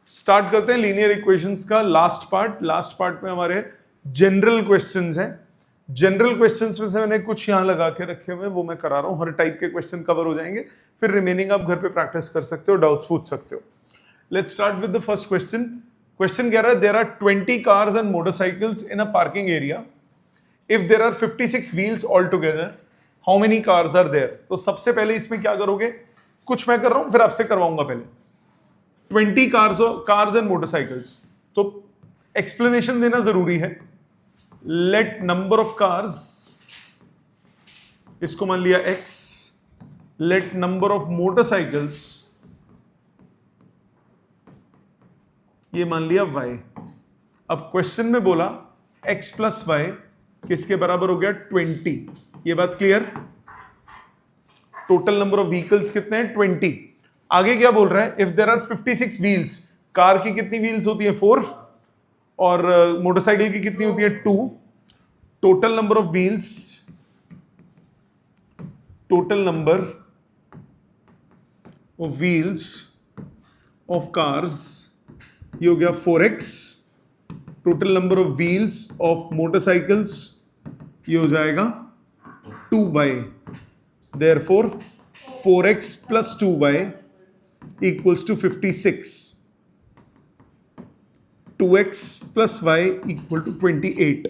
Start करते हैं linear equations का लास्ट पार्ट में हमारे जनरल क्वेश्चंस हैं। जनरल क्वेश्चंस में से मैंने कुछ यहां लगा के रखे हुए, वो मैं करा रहा हूं। हर टाइप के क्वेश्चन कवर हो जाएंगे, फिर रिमेनिंग आप घर पे प्रैक्टिस कर सकते हो, डाउट्स पूछ सकते हो। Let's start with the first question. Question कह रहा है there are 20 cars and motorcycles in a parking area. If there are 56 wheels all together, how many cars are there? तो सबसे पहले इसमें क्या करोगे, कुछ मैं कर रहा हूं फिर आपसे करवाऊंगा। पहले 20 कार्स एंड मोटरसाइकिल्स, तो एक्सप्लेनेशन देना जरूरी है। लेट नंबर ऑफ कार्स, इसको मान लिया x, late number of motorcycles, ये मान लिया y। अब क्वेश्चन में बोला x प्लस y किसके बराबर हो गया? 20। ये बात clear? Total number of vehicles कितने हैं? 20। आगे क्या बोल रहा है? If there are 56 wheels, car की कितनी व्हील्स होती है? 4, और मोटरसाइकिल की कितनी होती है? 2। Total number of wheels, total number of wheels of cars, ये हो गया 4x। Total number of wheels of motorcycles, ये हो जाएगा 2y। Therefore 4x plus 2y equals to 56. 2x plus y equal to 28.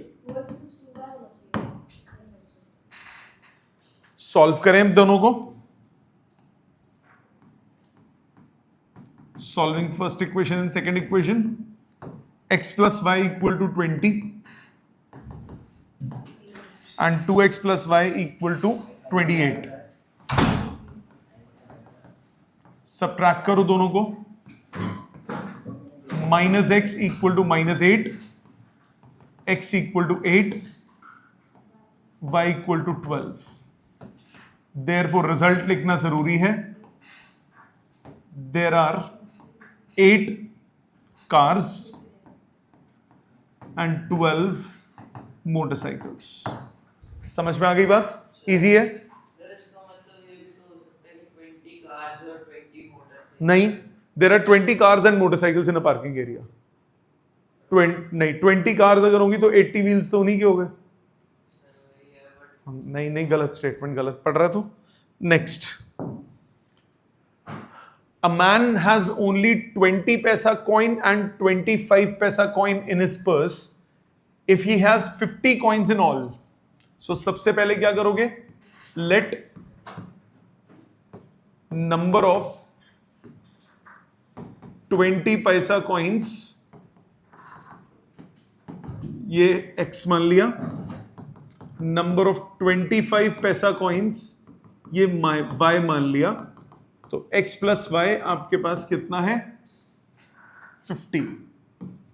Solve करें हम दोनों को। Solving first equation and second equation. x plus y equal to 20 and 2x plus y equal to 28। Subtract करो दोनों को। Minus X equal to minus 8, X equal to 8, Y equal to 12। Therefore result लिखना जरूरी है। There are 8 cars and 12 motorcycles. समझ में आ गई बात? इजी है? नहीं, there are 20 cars and motorcycles in a parking area. 20 cars अगर होंगी तो 80 व्हील्स तो उन्हीं के हो गए। नहीं, गलत स्टेटमेंट, गलत पढ़ रहा तू। Next, a man has only 20 पैसा कॉइन एंड 25 पैसा coin in his purse if he has 50 coins in all. So सबसे पहले क्या करोगे? लेट नंबर ऑफ 20 पैसा कॉइन्स, ये x मान लिया। नंबर ऑफ 25 पैसा कॉइन्स, ये y मान लिया। तो x प्लस वाई आपके पास कितना है? 50।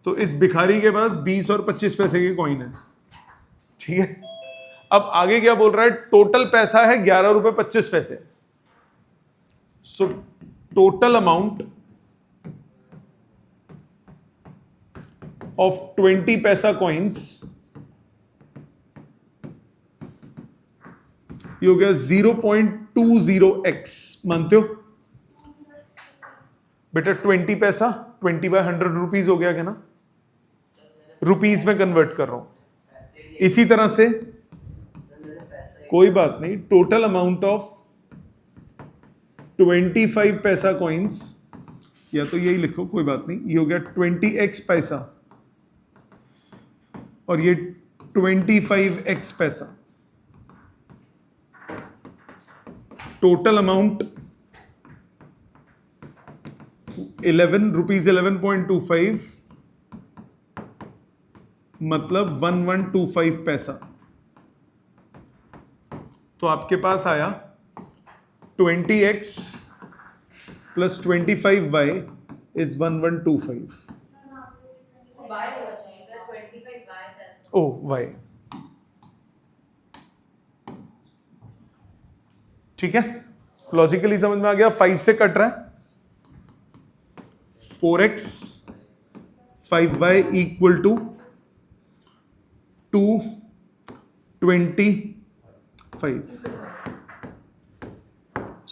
तो इस भिखारी के पास 20 और 25 पैसे के कॉइन है। ठीक है, अब आगे क्या बोल रहा है? टोटल पैसा है 11 रुपए 25 पैसे। सो टोटल अमाउंट of 20 पैसा कॉइन्स, ये हो गया 0.20x। मानते हो बेटा? 20 पैसा 20 बाय 100 रुपीज हो गया क्या ना? रुपीज में कन्वर्ट कर रहा हूं। इसी तरह से कोई बात नहीं, टोटल अमाउंट ऑफ 25 पैसा कॉइन्स, या तो यही लिखो, कोई बात नहीं, ये हो गया 20x पैसा और ये 25x पैसा। टोटल अमाउंट 11 रुपीज 11.25, मतलब 1125 पैसा। तो आपके पास आया 20x plus 25y is 1125। O Y, ठीक है, लॉजिकली समझ में आ गया। 5 से कट रहा है। 4x 5y equal to 225।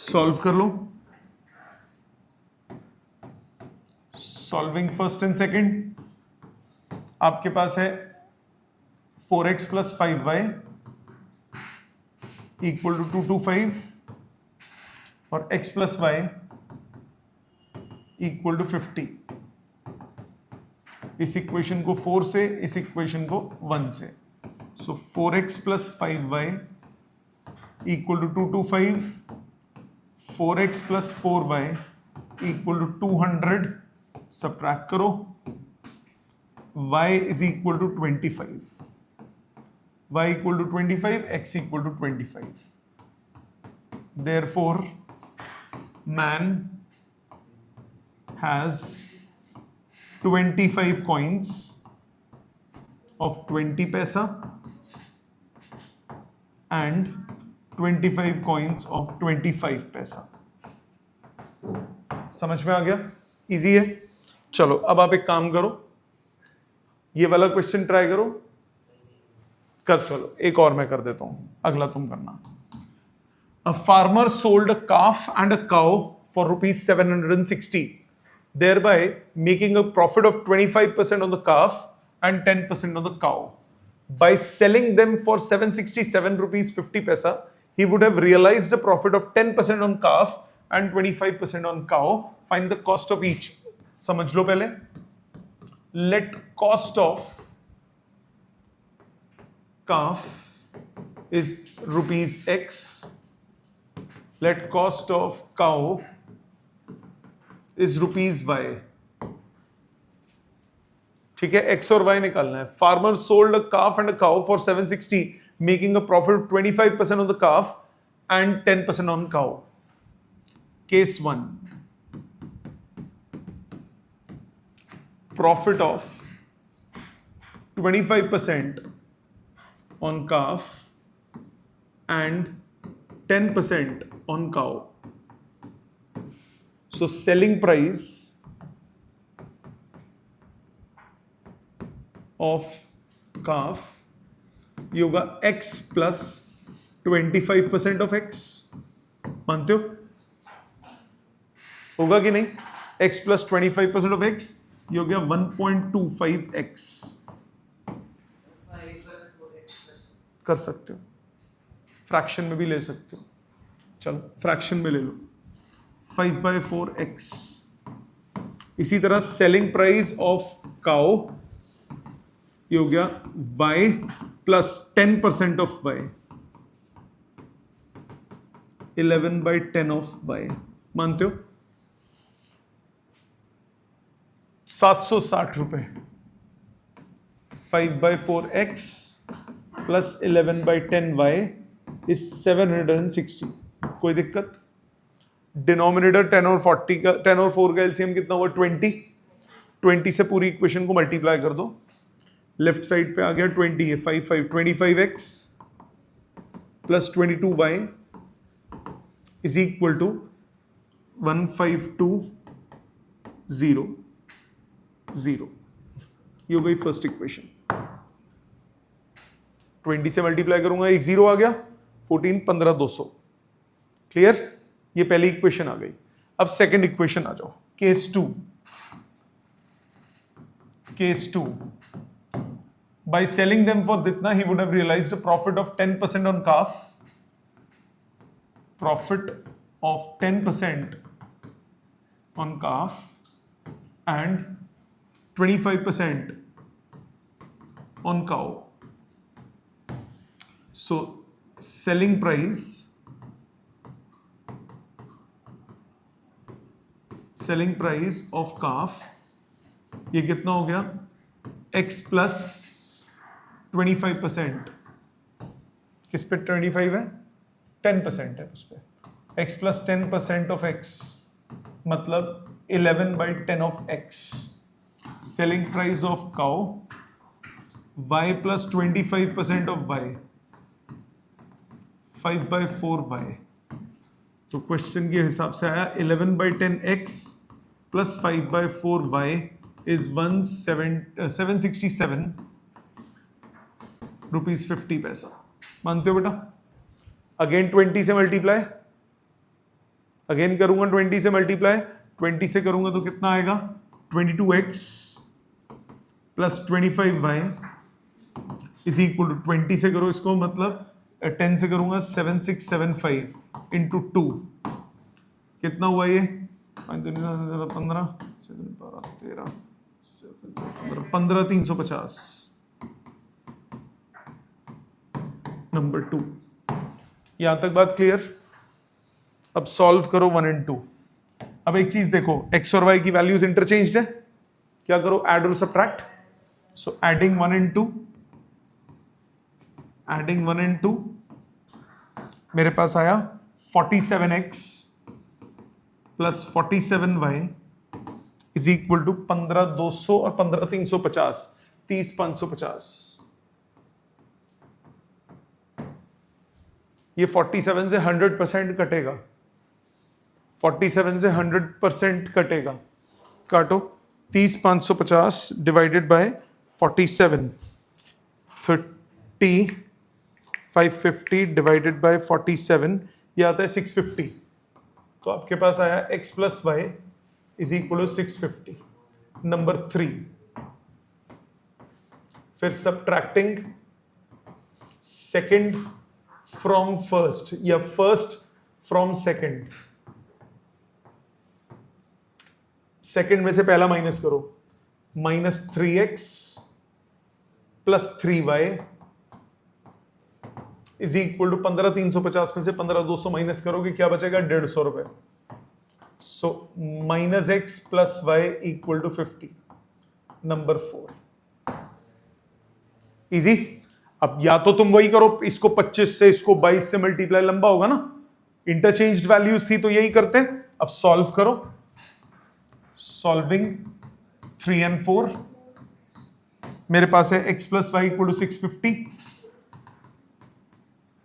Solve कर लो। सॉल्विंग फर्स्ट एंड सेकंड, आपके पास है 4x plus 5y equal to 225 और x plus y equal to 50। इस इक्वेशन को 4 से, इस इक्वेशन को 1 से, so 4x plus 5y equal to 225, 4x plus 4y equal to 200, subtract करो, y is equal to 25, y equal to 25, x equal to 25. Therefore, man has 25 coins of 20 paisa and 25 coins of 25 पैसा। समझ में आ गया? Easy है। चलो अब आप एक काम करो, ये वाला क्वेश्चन ट्राई करो, कर, चलो एक और मैं कर देता हूं, अगला तुम करना। A farmer sold a calf and a cow for rupees 760, thereby making a profit of 25% on the calf and 10% on the cow. By selling them for 767 rupees 50 paisa, he would have realized a profit of 10% on calf and 25% on cow. Find the cost of each. समझ लो पहले। Let cost of calf is rupees X. Let cost of cow is rupees Y. ठीक है, X और Y निकालना है। Farmer sold a calf and a cow for 760, making a profit of 25% on the calf and 10% on cow. Case 1. Profit of 25% on calf and 10% on cow. So selling price of calf ये होगा x plus 25% of x, मानते हो? होगा कि नहीं? x plus 25% of x ये हो गया 1.25x। कर सकते हो, फ्रैक्शन में भी ले सकते हो, चलो फ्रैक्शन में ले लो, 5/4x। इसी तरह सेलिंग प्राइस ऑफ काउ ये हो गया y plus 10% of y, 11/10 of y, मानते हो? 760 रुपए। 5/4x plus 11/10y is 760। कोई दिक्कत? डिनोमिनेटर 10 और 40 का, 10 और 4 का एलसीएम कितना हुआ? 20। 20 से पूरी इक्वेशन को मल्टीप्लाई कर दो, लेफ्ट साइड पे आ गया 20 है, 25x plus 22y is equal to 1520। ये हो गई फर्स्ट इक्वेशन। 20 से मल्टीप्लाई करूंगा, एक जीरो आ गया, 14 15 200। क्लियर? ये पहली इक्वेशन आ गई। अब सेकंड इक्वेशन आ जाओ, case 2। Case 2, by selling them for ditna he would have realized a profit of 10% on calf, profit of 10% on calf and 25% on cow. So selling price of calf ये कितना हो गया? x plus 25%, किस पे 25 है? 10% है उस पे। x प्लस 10% ऑफ x मतलब 11/10 of x। Selling price of cow y plus 25% of y, 5/4y। तो क्वेश्चन के हिसाब से आया 11/10x plus 5/4y is 767 rupees 50 पैसा। मानते हो बेटा? अगेन 20 से मल्टीप्लाई, अगेन करूंगा 20 से मल्टीप्लाई, 20 से करूंगा तो कितना आएगा? 22x plus 25y is equal to 20 से करो इसको, मतलब 10 से करूंगा 7675 इंटू 2 कितना हुआ ये 15 13 15,350 नंबर 2। यहां तक बात क्लियर। अब सॉल्व करो 1 and 2। अब एक चीज देखो, x और y की वैल्यूज इंटरचेंज्ड है, क्या करो ऐड और subtract. So adding 1 and 2, adding 1 and 2 मेरे पास आया 47x plus 47y is equal to 15,200 और 15,350 30,550। ये 47 से 100% कटेगा, 47 से 100% कटेगा, काटो 30,550 डिवाइडेड बाय 47 30,550 डिवाइडेड बाय 47 ये आता है 650। तो आपके पास आया x plus Y is equal to 650 number 3। फिर सब्ट्रैक्टिंग सेकंड फ्रॉम फर्स्ट या फर्स्ट फ्रॉम सेकंड, सेकंड में से पहला माइनस करो, minus 3x plus 3y is equal to 15,350 में से 15,200 माइनस करोगे क्या बचेगा 150 रुपए। So minus x plus Y equal to 50 number 4। Easy. अब या तो तुम वही करो, इसको 25 से इसको 22 से मल्टीप्लाई, लंबा होगा ना, इंटरचेंज्ड वैल्यूज थी तो यही करते हैं। अब सॉल्व करो, सॉल्विंग 3 and 4 मेरे पास है x plus Y equal to 650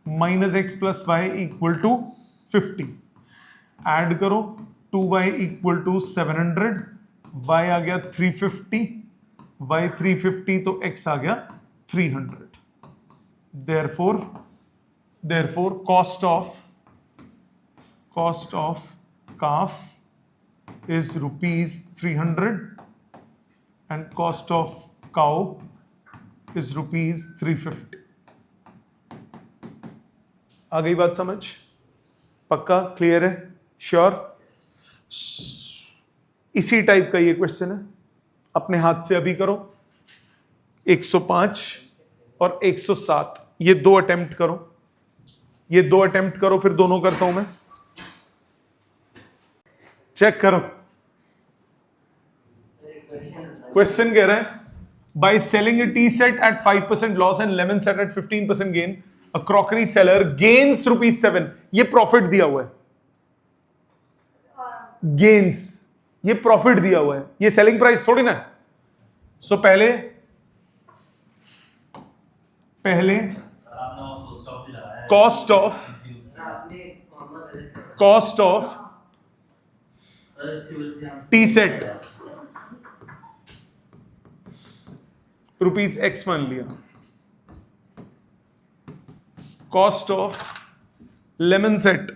minus x plus Y equal to 50, add करो 2y इक्वल टू 700, y आ गया 350, y 350 तो x आ गया 300। therefore cost of calf is rupees 300 and cost of cow is rupees 350। आ गई बात समझ? पक्का क्लियर है? श्योर? इसी टाइप का ये क्वेश्चन है, अपने हाथ से अभी करो। 105 और 107 ये दो अटेम्प्ट करो, ये दो अटेम्प्ट करो, फिर दोनों करता हूं मैं, चेक करो। क्वेश्चन कह रहा है by selling a tea set at 5% loss and lemon set at 15% gain, a crockery seller gains ₹7। ये प्रॉफिट दिया हुआ है, गेन्स, ये प्रॉफिट दिया हुआ है, ये सेलिंग प्राइस थोड़ी ना। सो पहले cost of T set ₹X मान लिया, कॉस्ट ऑफ लेमन सेट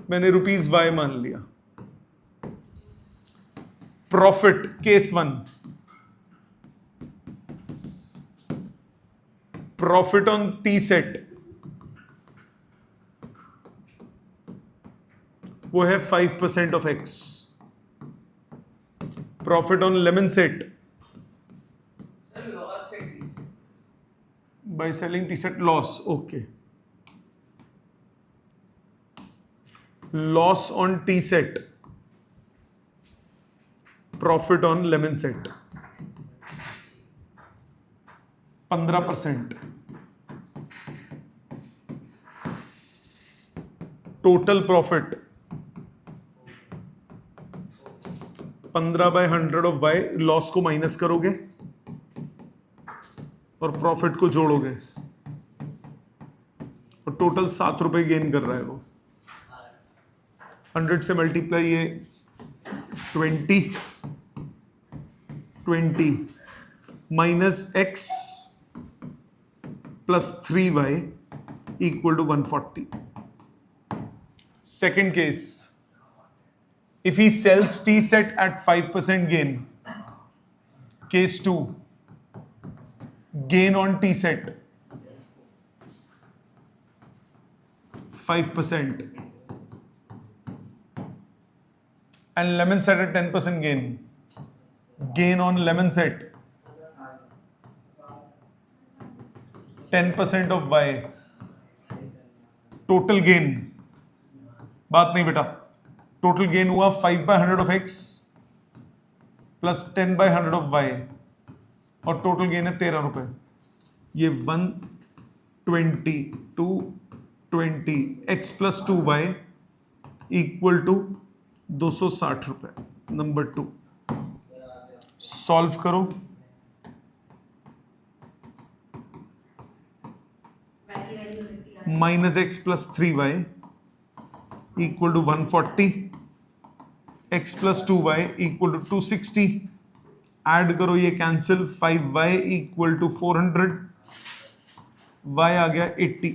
मैंने ₹Y मान लिया, profit case 1 profit on T set वो है 5% of X, profit on lemon set by selling T set loss, okay, loss on T set profit on lemon set 15%, total profit 15/100 of Y, loss को minus करोगे और profit को जोड़ोगे और total ₹7 gain कर रहा है वो। 100 से मल्टीप्लाई, ये 20 minus x plus 3y equal to 140। Second case If he sells T set at 5% gain, case 2, gain on T set 5% and lemon set at 10% gain on lemon set 10% of Y, total gain, बात नहीं बेटा, total gain हुआ 5/100 of x plus 10/100 of y और total gain है 13 रुपए। ये 120 220 x plus 2y equal to 260 रुपए। Number 2 solve करो, minus X plus 3y equal to 140, x plus 2y equal to 260, add करो ये cancel, 5y equal to 400, y आ गया 80,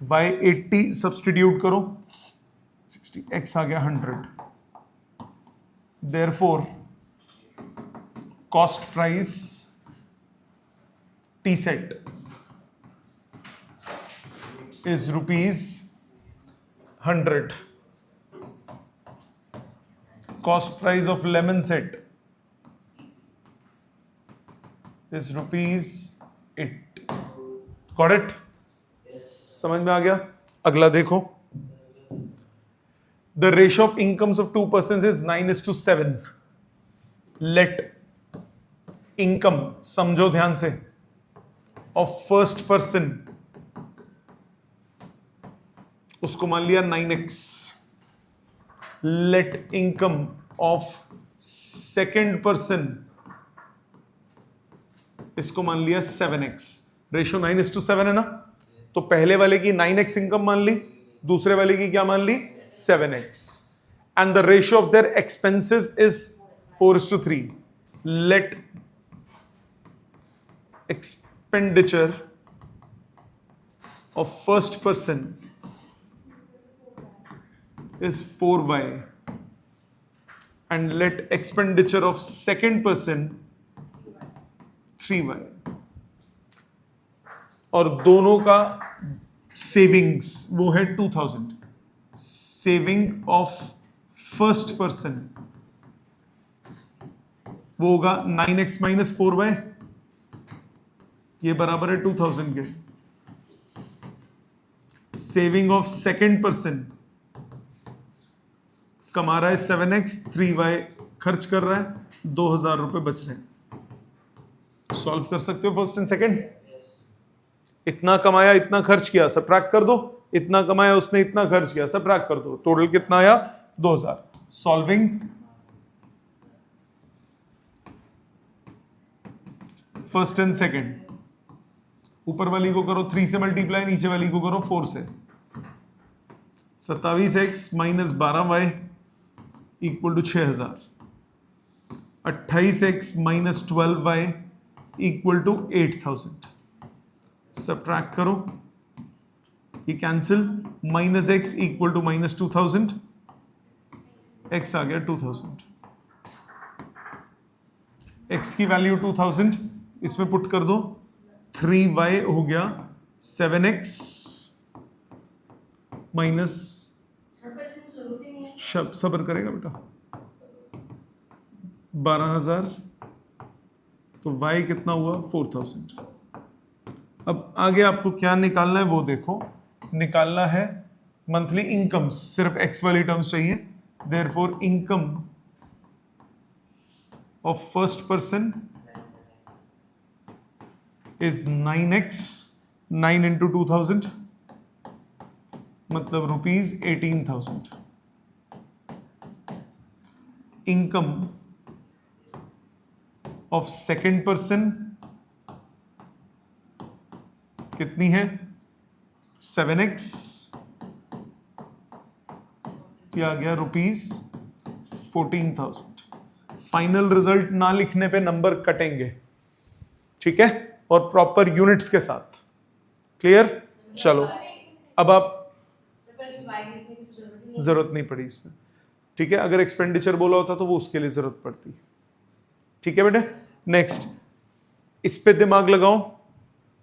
y 80 सब्सटीट्यूट करो 60, x आ गया 100। Therefore cost price T set is rupees 100. Cost price of lemon set is rupees 8. Got it? समझ में आ गया? अगला देखो, the ratio of incomes of two persons is 9:7. Let income, समझो ध्यान से, of first person, उसको मान लिया 9x, let income of second person, इसको मान लिया 7x। रेशियो 9:7 है ना, तो पहले वाले की 9x इनकम मान ली, दूसरे वाले की क्या मान ली 7x, and the ratio of their expenses is 4:3। Let expenditure of first person is 4y and let expenditure of second person 3y, और दोनों का सेविंग्स वो है 2000। सेविंग ऑफ फर्स्ट पर्सन वो होगा 9x माइनस 4y, ये बराबर है 2000 के। सेविंग ऑफ सेकेंड पर्सन कमा रहा है 7x, 3y खर्च कर रहा है, 2000 रुपए बच रहे हैं। सॉल्व कर सकते हो फर्स्ट एंड सेकंड। इतना कमाया इतना खर्च किया, सबट्रैक्ट कर दो, इतना कमाया उसने इतना खर्च किया, सबट्रैक्ट कर दो, टोटल कितना आया 2000। सॉल्विंग फर्स्ट एंड सेकंड, ऊपर वाली को करो 3 से मल्टीप्लाई, नीचे वाली को करो 4 से। 27x minus 12y equal to 6000, 28x minus 12y equal to 8000। Subtract करो, ये cancel, minus X equal to minus 2000, x आ गया 2000, x की वैल्यू 2000, इसमें पुट कर दो, 3y हो गया 7x माइनस, सबर करेगा बेटा, 12000, तो y कितना हुआ 4000। अब आगे आपको क्या निकालना है वो देखो, निकालना है मंथली इनकम, सिर्फ x वाली टर्म्स चाहिए। Therefore income of first person is 9x, 9 into 2000 मतलब rupees 18,000। Income of second person कितनी है 7x, ये आ गया रुपीज 14,000। फाइनल रिजल्ट ना लिखने पे नंबर कटेंगे, ठीक है, और प्रॉपर यूनिट्स के साथ। क्लियर? चलो अब आप जरूरत नहीं पड़ी इसमें, ठीक है। अगर एक्सपेंडिचर बोला होता तो वो उसके लिए जरूरत पड़ती, ठीक है बेटे। नेक्स्ट, इस पे दिमाग लगाओ,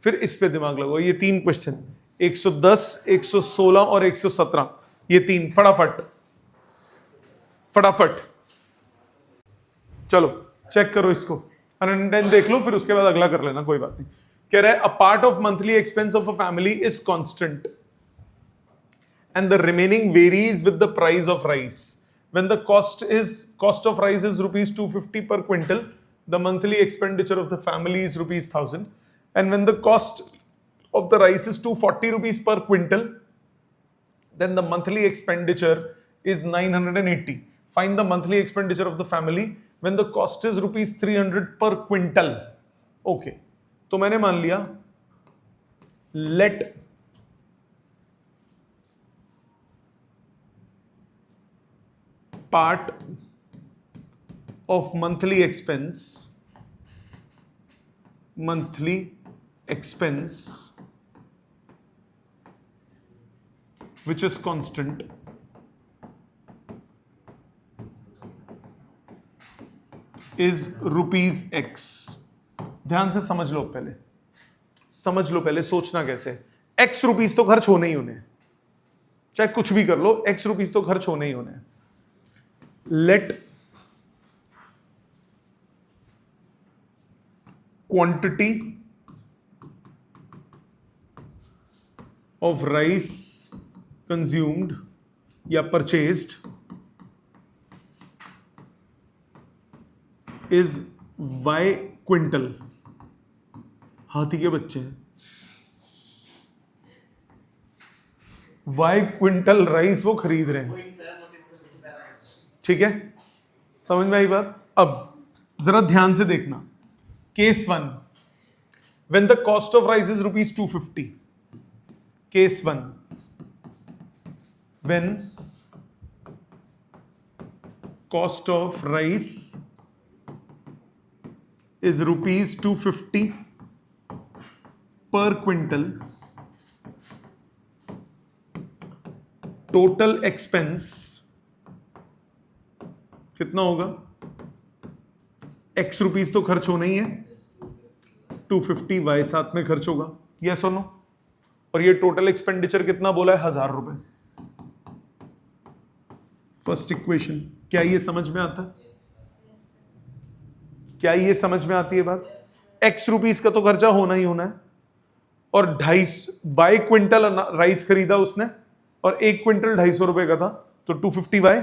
फिर इस पे दिमाग लगाओ। ये 3 क्वेश्चन 110, 116 और 117, ये 3 फटाफट फटाफट चलो चेक करो इसको, 110 देख लो, फिर उसके बाद अगला कर लेना, कोई बात नहीं। कह रहा है a part of monthly expense of a family is constant and the remaining varies with the price of rice. When the cost of rice is rupees 250 per quintal, the monthly expenditure of the family is rupees 1000. And when the cost of the rice is 240 rupees per quintal, then the monthly expenditure is 980. Find the monthly expenditure of the family when the cost is rupees 300 per quintal. Okay. तो मैंने मान लिया let part of monthly expense which is constant is rupees X. ध्यान से समझ लो, पहले सोचना कैसे। X रुपीस तो खर्च होने ही होने, चाहे कुछ भी कर लो, X रुपीस तो खर्च होने ही होने। Let quantity of rice consumed या purchased is Y quintal। हाथी के बच्चे हैं, Y क्विंटल राइस वो खरीद रहे हैं, ठीक है। समझ में आई बात। अब जरा ध्यान से देखना, case 1, when the cost of rice is rupees 250। Case 1, when cost of rice is rupees 250 पर क्विंटल, टोटल एक्सपेंस कितना होगा? X रुपीस तो खर्च होना ही है, 250 Y साथ में खर्च होगा, यस और नो। और ये टोटल एक्सपेंडिचर कितना बोला है? 1000 रुपए। फर्स्ट इक्वेशन, क्या ये समझ में आता है? क्या ये समझ में आती है बात? X रुपीस का तो खर्चा होना ही होना है, और 250 Y क्विंटल राइस खरीदा उसने, और 1 क्विंटल 250 रुपए का था, तो 250 Y,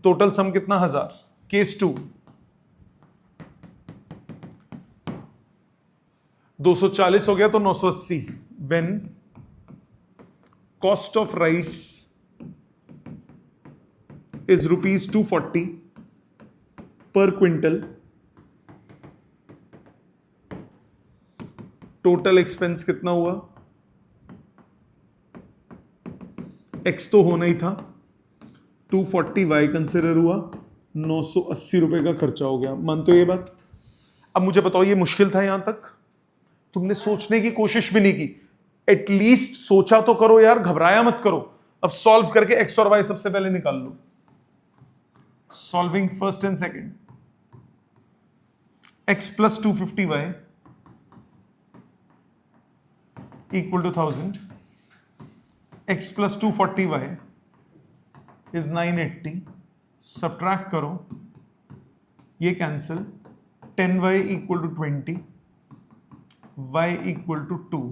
टोटल सम कितना? 1000। केस 2, 240 हो गया तो 980। When cost of rice is rupees 240 पर क्विंटल, टोटल एक्सपेंस कितना हुआ? एक्स तो होना ही था, 240 वाई कंसिडर हुआ, 980 रुपए का खर्चा हो गया। मानते हो ये बात? अब मुझे बताओ, ये मुश्किल था यहां तक? तुमने सोचने की कोशिश भी नहीं की, एटलीस्ट सोचा तो करो यार, घबराया मत करो। अब सॉल्व करके एक्स और वाई सबसे पहले निकाल लो। Solving first and second, X plus 250 Y equal to 1000, x plus 240 Y is 980। Subtract करो, ये cancel, 10 Y equal to 20, y equal to 2।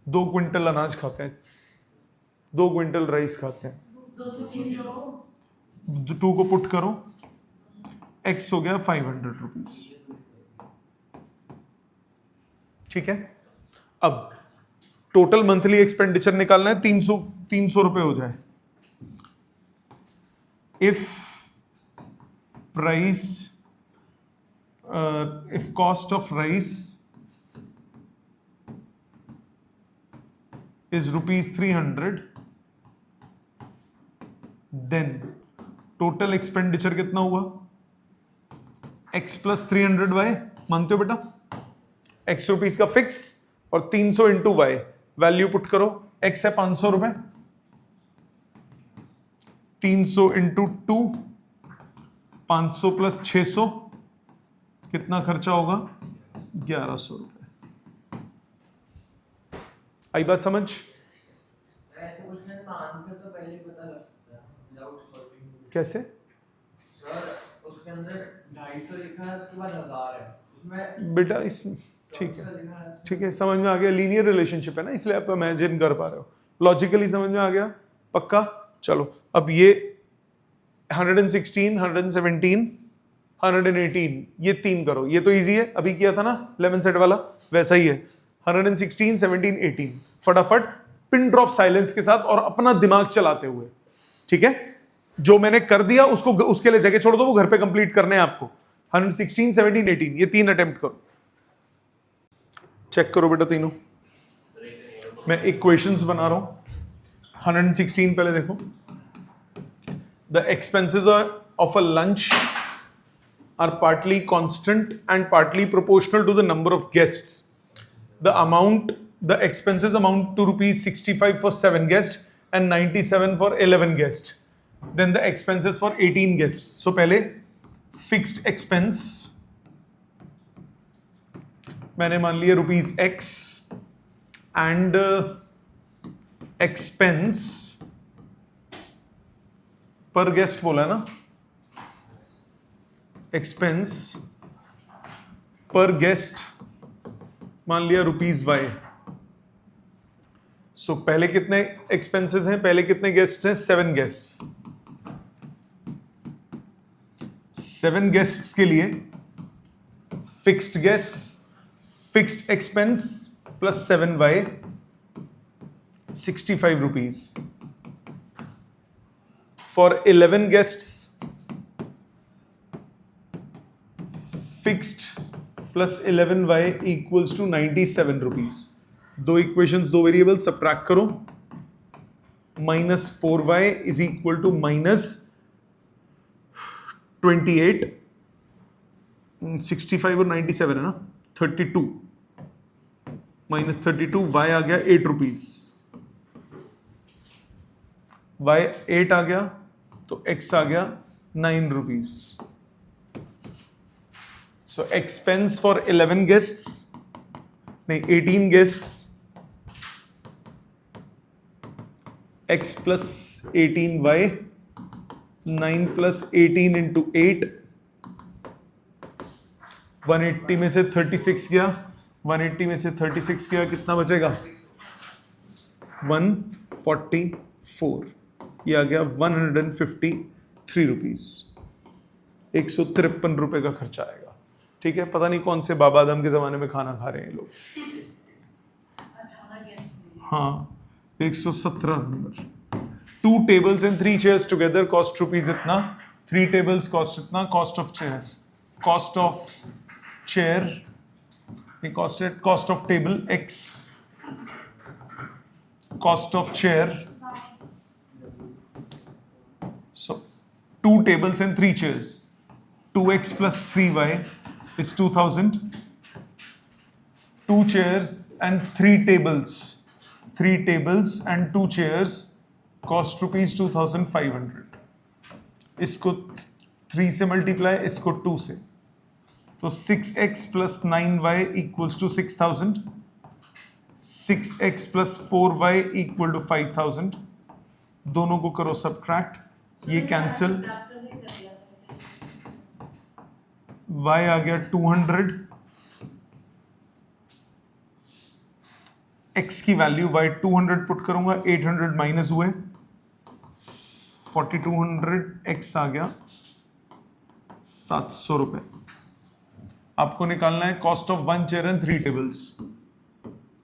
2 quintal अनाज खाते हैं, 2 क्विंटल राइस खाते हैं, 2 को पुट करो, x हो गया 500 रुपीज, ठीक है। अब टोटल मंथली एक्सपेंडिचर निकालना है, 300 रुपए हो जाए। If price if cost of rice is rupees 300, then total expenditure कितना हुआ? x plus 300y। मानते हो बेटा? x रुपीस का फिक्स और 300 इंटू वाई, वैल्यू पुट करो, x है 500 रुपए, 300 इंटू 2, 500 प्लस 600, कितना खर्चा होगा? 1100 रुपए। आई बात समझ? ऐसे क्वेश्चन का आंसर तो पहले पता लग सकता है विदाउट सॉल्विंग। कैसे सर उसके अंदर 250 लिखा है, उसके बाद 1000 है, उसमें बेटा? इसमें ठीक है, समझ में आ गया। लीनियर रिलेशनशिप है ना, इसलिए आप इमेजिन कर पा रहे हो। लॉजिकली समझ में आ गया? पक्का? चलो अब ये 116, 117, 118, ये 3 करो। ये तो इजी है, अभी किया था ना 11 सेट वाला, वैसा ही है। 116, 17, 18 फटाफट पिन ड्रॉप साइलेंस के साथ और अपना दिमाग चलाते हुए। ठीक है, जो मैंने कर दिया उसको उसके लिए जगह छोड़ दो, वो घर पे कंप्लीट करने हैं आपको। 116, 17, 18 ये 3 अटेम्प्ट करो। चेक करो बेटा तीनों। मैं इक्वेशंस बना रहा हूं। 116 पहले देखो। The expenses of a lunch are partly constant and partly proportional to the number of guests. The expenses amount to rupees 65 for 7 guests and 97 for 11 guests. Then the expenses for 18 guests. So पहले fixed expense मैंने मान लिया rupees X and expense per guest बोला है ना, expense पर guest मान लिया ₹Y। सो पहले कितने एक्सपेंसेस हैं, पहले कितने गेस्ट हैं? 7 गेस्ट्स। 7 गेस्ट्स के लिए fixed guest, fixed expense plus 7Y 65 rupees. For 11 guests fixed plus 11Y equals to 97 rupees. दो इक्वेशंस, दो वेरिएबल, सब्ट्रैक्ट करो। -4Y इज इक्वल टू -28, 65 और 97 है ना, 32 -32, Y आ गया 8 रुपीज। Y 8 आ गया तो X आ गया 9 rupees. So expense for 11 guests, नहीं 18 guests, X plus 18Y, 9 plus 18 into 8, 180 में से 36 गया, 180 में से 36 गया, कितना बचेगा? 144। ये आ गया 153 रुपीज। 153 रुपए का खर्चा आएगा। ठीक है, पता नहीं कौन से बाबा आदम के जमाने में खाना खा रहे हैं लोग। हाँ 117 number. 2 tables and 3 chairs together cost rupees इतना, 3 tables cost इतना। Cost of chair, cost of chair, cost of table X, cost of chair. So 2 tables and 3 chairs, 2X plus 3Y is 2000. 2 chairs and 3 tables, 3 tables and 2 chairs cost rupees 2500। इसको 3 से multiply, इसको 2 से, तो 6X plus 9Y equals to 6000, 6X plus 4Y equal to 5000। दोनों को करो subtract, ये cancel, Y आ गया 200, X की वैल्यू Y 200 पुट करूंगा, 800 माइनस हुए, 4200, X आ गया 700 रुपए। आपको निकालना है cost of 1 chair and 3 tables.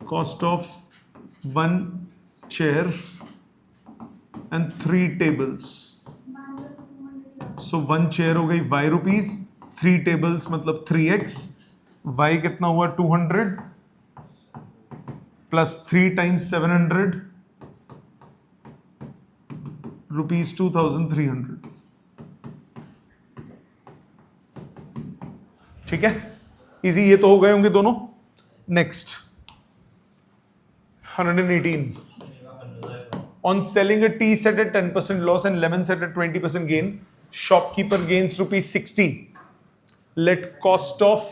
Cost of 1 chair and 3 tables. So 1 chair हो गई Y रुपीज, 3 टेबल्स मतलब 3X, Y कितना हुआ 200 प्लस 3 टाइम्स 700 रुपीज 2300। ठीक है, इजी। ये तो हो गए होंगे दोनों। Next 118। On selling a tea set at 10% loss and lemon set at 20% gain, shopkeeper gains rupees 60. Let cost of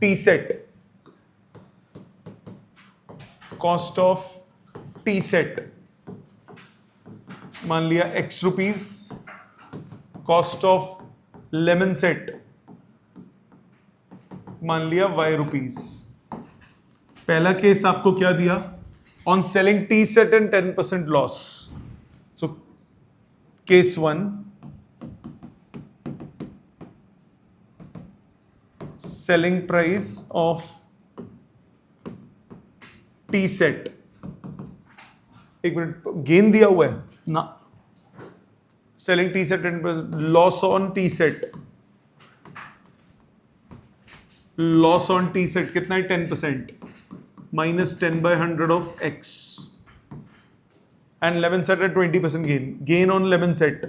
tea set मान लिया x rupees, cost of lemon set मान लिया y रुपीज। पहला केस आपको क्या दिया? On selling tea set and 10% loss. So case 1, selling price of tea set, एक minute, gain दिया हुआ है ना, selling tea set and loss on tea set, loss on tea set कितना है? 10%, minus 10 by 100 of x, and lemon set at 20% gain on lemon set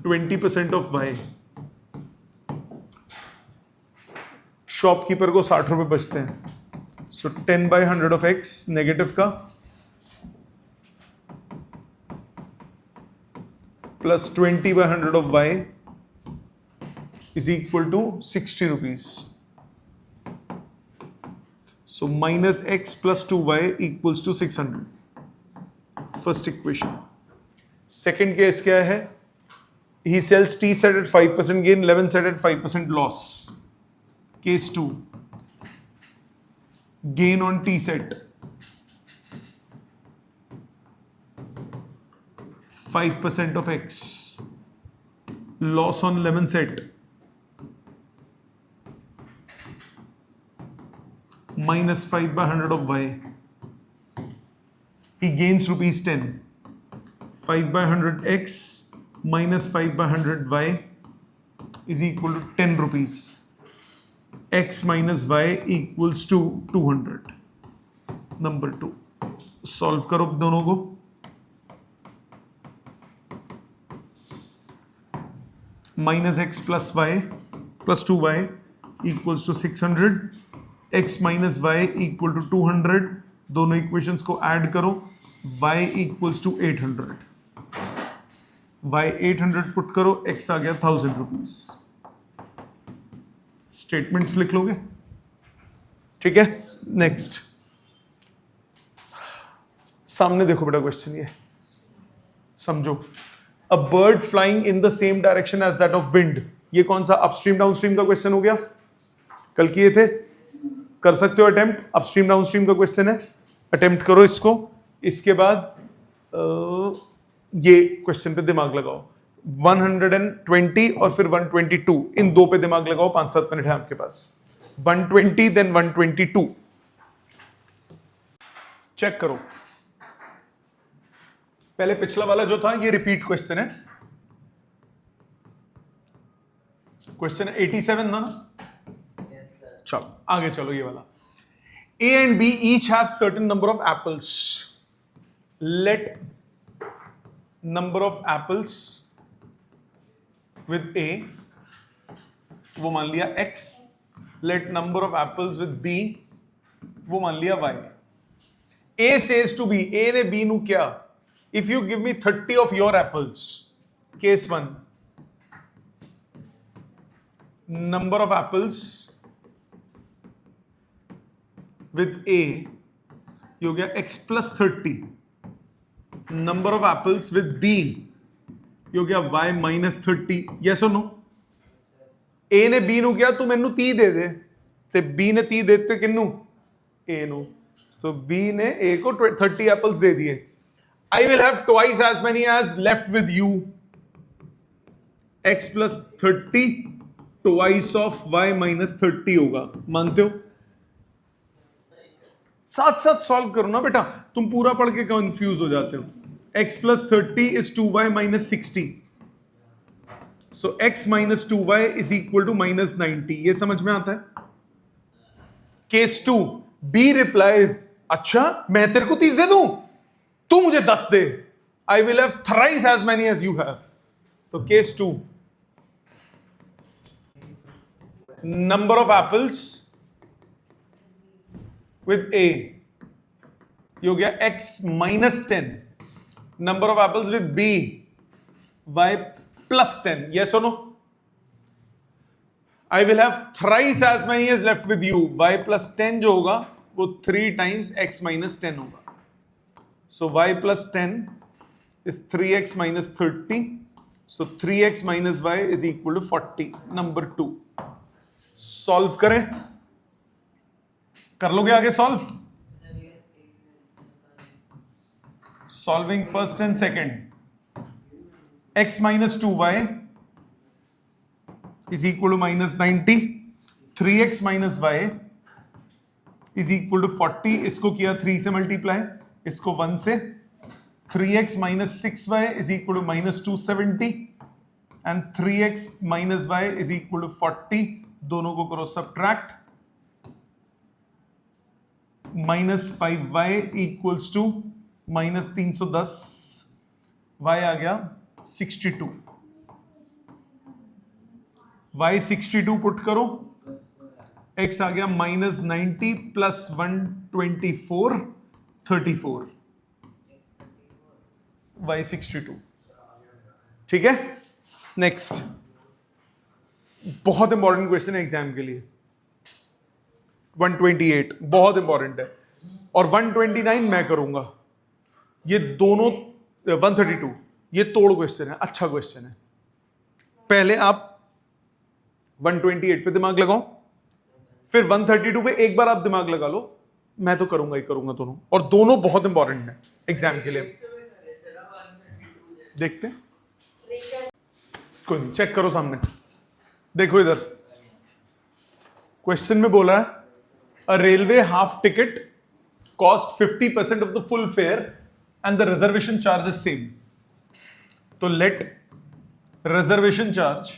20% of y। Shopkeeper को 60 रुपए बचते हैं, सो 10 by 100 of x नेगेटिव का plus 20 by 100 of y is equal to 60 rupees. So minus x plus 2y equals to 600. First equation. Second case क्या है? He sells tea set at 5% gain, lemon set at 5% loss. Case 2. Gain on tea set 5% of x. Loss on lemon set minus 5 by 100 of y. He gains rupees 10. 5 by 100 x minus 5 by 100 y is equal to 10 rupees. X minus y equals to 200. Number 2. Solve करो दोनों को। Minus x plus y plus 2y equals to 600. x minus y equal to 200, दोनों equations को add करो, y equals to 800, y 800 put करो, x आ गया 1000 rupees. Statements लिख लोगे, ठीक है। नेक्स्ट, सामने देखो बेटा क्वेश्चन, ये समझो। A bird flying in the same direction as that of wind, ये कौन सा अपस्ट्रीम डाउनस्ट्रीम का क्वेश्चन हो गया? कल किए थे, कर सकते हो अटेम्प्ट। अपस्ट्रीम डाउनस्ट्रीम का क्वेश्चन है, अटेम्प्ट करो इसको। इसके बाद ये क्वेश्चन पे दिमाग लगाओ, 120 और फिर 122, इन दो पे दिमाग लगाओ, 5-7 मिनट है आपके पास। 120 देन 122, चेक करो। पहले पिछला वाला जो था ये रिपीट क्वेश्चन है, क्वेश्चन 87 था ना। चलो आगे चलो, ये वाला। A and B each have certain number of apples. Let number of apples with A, वो मान लिया X. Let number of apples with B, वो मान लिया Y. A says to B, A ने B नु क्या? If you give me 30 of your apples, case 1, number of apples with A, ये हो गया x plus 30, number of apples with B, ये हो गया y minus 30, yes or no? A ने B नु क्या, तू मैनू 30 दे दे, ते B ने 30 देते किन्नू? A नु, तो B ने A को 30 apples दे दिए। I will have twice as many as left with you, x plus 30 twice of y minus 30 होगा, मानते हो? साथ साथ सॉल्व करो ना बेटा, तुम पूरा पढ़ के कंफ्यूज हो जाते हो। x plus 30 is 2y minus 60, so x minus 2y is equal to minus 90, ये समझ में आता है? केस 2, B replies, अच्छा मैं तेरे को 30 दे दूं, तू मुझे 10 दे, I will have thrice as many as you have। तो case 2, number of apples with A, ये हो गया x -10. Number of apples with B, y +10. Yes or no? I will have thrice as many as left with you. Y +10 जो होगा वो 3 times x -10 होगा. So y +10 is 3x -30. So 3x minus y is equal to 40. Number 2. Solve करें. कर लोगे आगे solve? Solving first and second. X minus 2y is equal to -90. 3x minus y is equal to 40. इसको किया 3 से multiply, इसको 1 से. 3x minus 6y is equal to -270 and 3x minus y is equal to 40. दोनों को करो subtract. -5y equals to -310. y आ गया 62. y 62 पुट करो. x आ गया -90 + 124 34. y 62. ठीक है. नेक्स्ट बहुत इंपॉर्टेंट क्वेश्चन है एग्जाम के लिए. 128 बहुत इंपॉर्टेंट है और 129 मैं करूंगा. ये दोनों 132 ये तोड़ क्वेश्चन है, अच्छा क्वेश्चन है. पहले आप 128 पे दिमाग लगाओ, फिर 132 पे एक बार आप दिमाग लगा लो. मैं तो करूंगा ही करूंगा दोनों, और दोनों बहुत इंपॉर्टेंट है एग्जाम के लिए. देखते हैं, कोई नहीं, चेक करो सामने. देखो इधर क्वेश्चन में बोला है a railway half ticket cost 50% of the full fare and the reservation charge is same. तो let reservation charge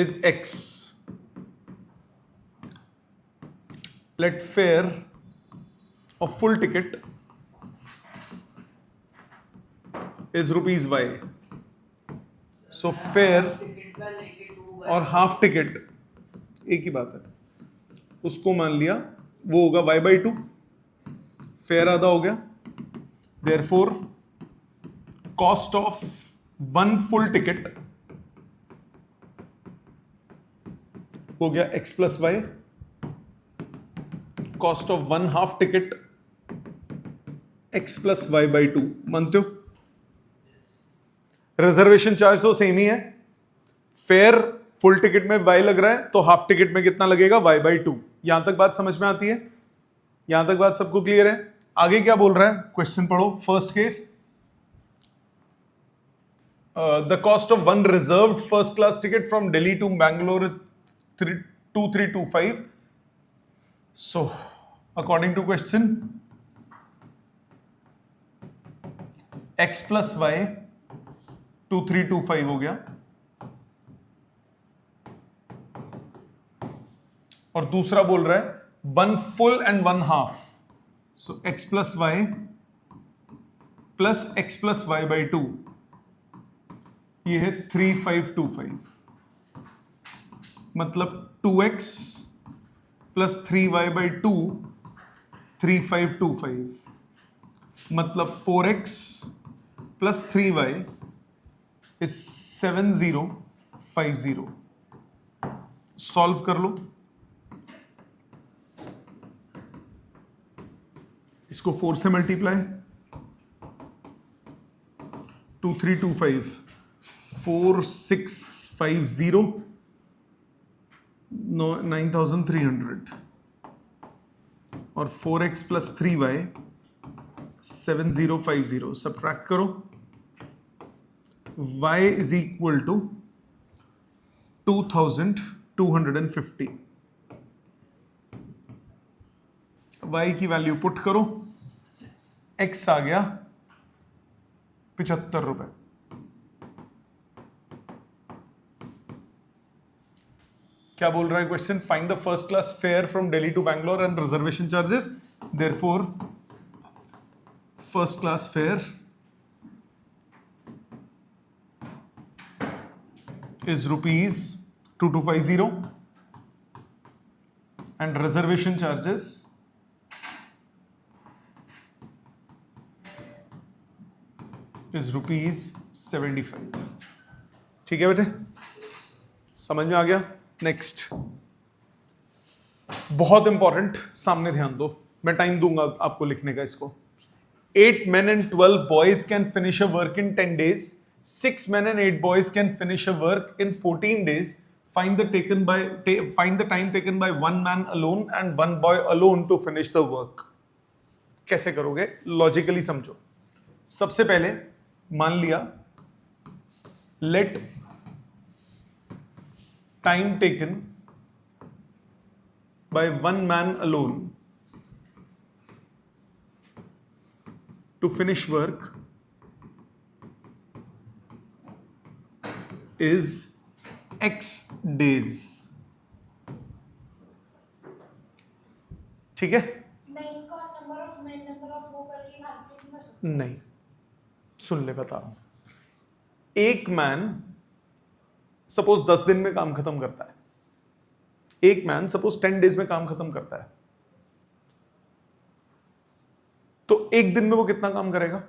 is x. Let fare of full ticket is rupees y. So fare और half ticket एक ही बात है. उसको मान लिया वो होगा y/2. फेयर आधा हो गया. Therefore cost of one full ticket हो गया x + y. Cost of one half ticket x + y/2. मानते हो? रिजर्वेशन चार्ज तो सेम ही है. फेयर फुल टिकट में y लग रहा है तो हाफ टिकट में कितना लगेगा? y/2. यहां तक बात समझ में आती है? यहां तक बात सबको क्लियर है? आगे क्या बोल रहा है क्वेश्चन पढ़ो. First case, the cost of one reserved first class ticket from Delhi to Bangalore is 2325. So according to question, x + y 2325 हो गया, और दूसरा बोल रहा है one full and one half. So x + y plus x + y/2 ये है 3525. मतलब 2x + 3y/2 3525. मतलब 4x + 3y is 7050. सॉल्व कर लो. इसको 4 से मल्टीप्लाई. 2325 4650 9300 और 4x + 3y 7050. सब्ट्रैक्ट करो. y is equal to 2250. y की वैल्यू पुट करो. x आ गया 75 रुपए. क्या बोल रहा है question? Find the first class fare from Delhi to Bangalore and reservation charges. Therefore first class fare is rupees 2250 and reservation charges is ₹75। ठीक है बेटे, समझ में आ गया। नेक्स्ट, बहुत इंपॉर्टेंट, सामने ध्यान दो, मैं टाइम दूंगा आपको लिखने का इसको। 8 men and 12 boys can finish a work in 10 days. 6 men and 8 boys can finish a work in 14 days. Find the time taken by one man alone and one boy alone to finish the work. कैसे करोगे? Logically समझो। सबसे पहले मान लिया let time taken by one man alone to finish work is X days। ठीक है? नहीं, सुन ले, बता रहा हूं। एक मैन सपोज 10 दिन में काम खत्म करता है, एक मैन सपोज 10 डेज में काम खत्म करता है, तो एक दिन में वो कितना काम करेगा?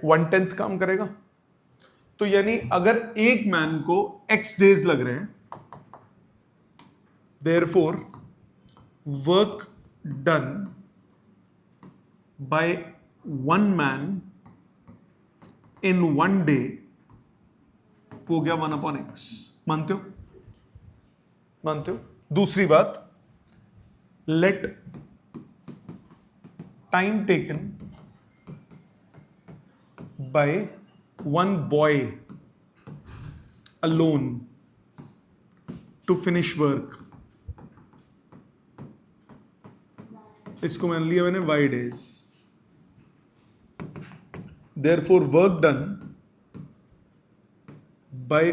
1/10 काम करेगा। तो यानी अगर एक मैन को X डेज लग रहे हैं, therefore work done by one man in 1 day हो गया 1/X। मानते हो? मानते हो? दूसरी बात, let time taken by one boy alone to finish work, इसको मान लिया मैंने Y days। Therefore work done by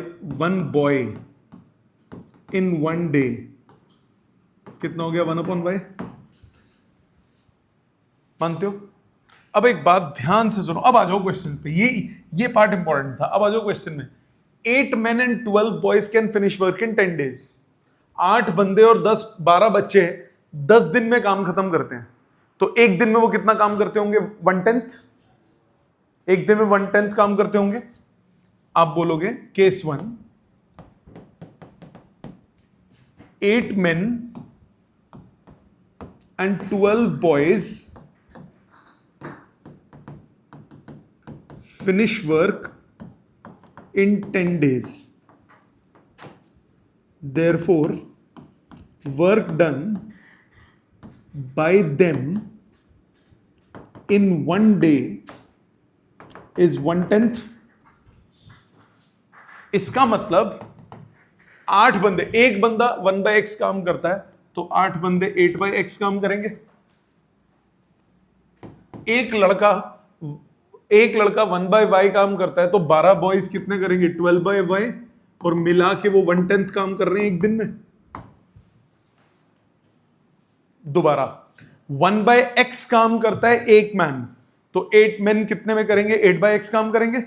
one boy in 1 day कितना हो गया? 1/Y। मानते हो? अब एक बात ध्यान से सुनो, अब आ जाओ क्वेश्चन पे। ये पार्ट इंपॉर्टेंट था। अब आ जाओ क्वेश्चन में। 8 men and 12 boys can finish work in 10 days। 8 बंदे और 12 बच्चे 10 दिन में काम खत्म करते हैं, तो एक दिन में वो कितना काम करते होंगे? 1/10। एक दिन में 1/10 काम करते होंगे। आप बोलोगे case 1, 8 men and 12 boys finish work in 10 days, therefore work done by them in 1 day is 1/10। इसका मतलब 8 बंदे, एक बंदा 1/X काम करता है, तो 8 बंदे 8/X काम करेंगे। एक लड़का 1/Y काम करता है, तो 12 बॉयज कितने करेंगे? 12/Y, और मिला के वो 1/10 काम कर रहे हैं एक दिन में। दोबारा 1/X काम करता है एक मैन, तो 8 मैन कितने में करेंगे? 8/X काम करेंगे।